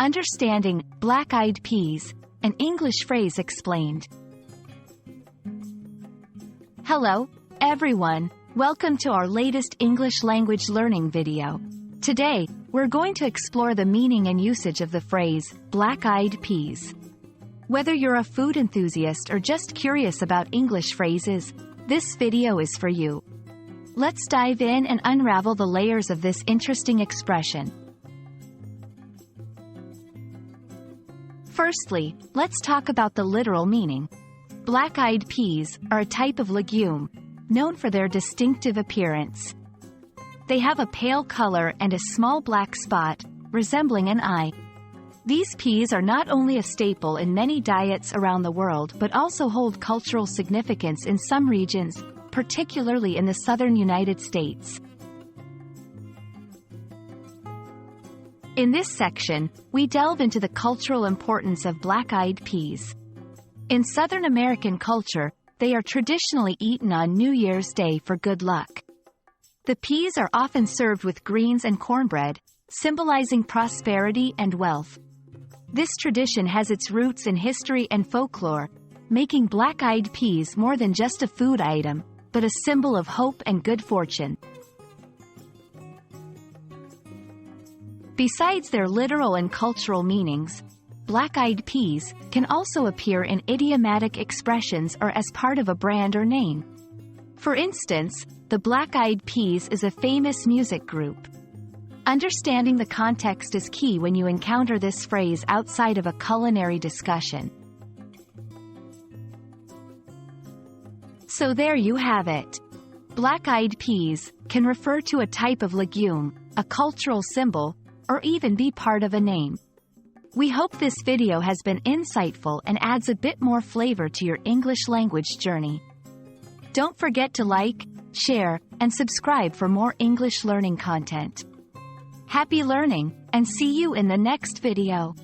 Understanding Black-Eyed Peas, an English phrase explained. Hello, everyone. Welcome to our latest English language learning video. Today, we're going to explore the meaning and usage of the phrase, black-eyed peas. Whether you're a food enthusiast or just curious about English phrases, this video is for you. Let's dive in and unravel the layers of this interesting expression. Firstly, let's talk about the literal meaning. Black-eyed peas are a type of legume, known for their distinctive appearance. They have a pale color and a small black spot, resembling an eye. These peas are not only a staple in many diets around the world but also hold cultural significance in some regions, particularly in the southern United States. In this section, we delve into the cultural importance of black-eyed peas. In Southern American culture, they are traditionally eaten on New Year's Day for good luck. The peas are often served with greens and cornbread, symbolizing prosperity and wealth. This tradition has its roots in history and folklore, making black-eyed peas more than just a food item, but a symbol of hope and good fortune. Besides their literal and cultural meanings, black-eyed peas can also appear in idiomatic expressions or as part of a brand or name. For instance, the Black-Eyed Peas is a famous music group. Understanding the context is key when you encounter this phrase outside of a culinary discussion. So there you have it. Black-eyed peas can refer to a type of legume, a cultural symbol, or even be part of a name. We hope this video has been insightful and adds a bit more flavor to your English language journey. Don't forget to like, share, and subscribe for more English learning content. Happy learning, and see you in the next video.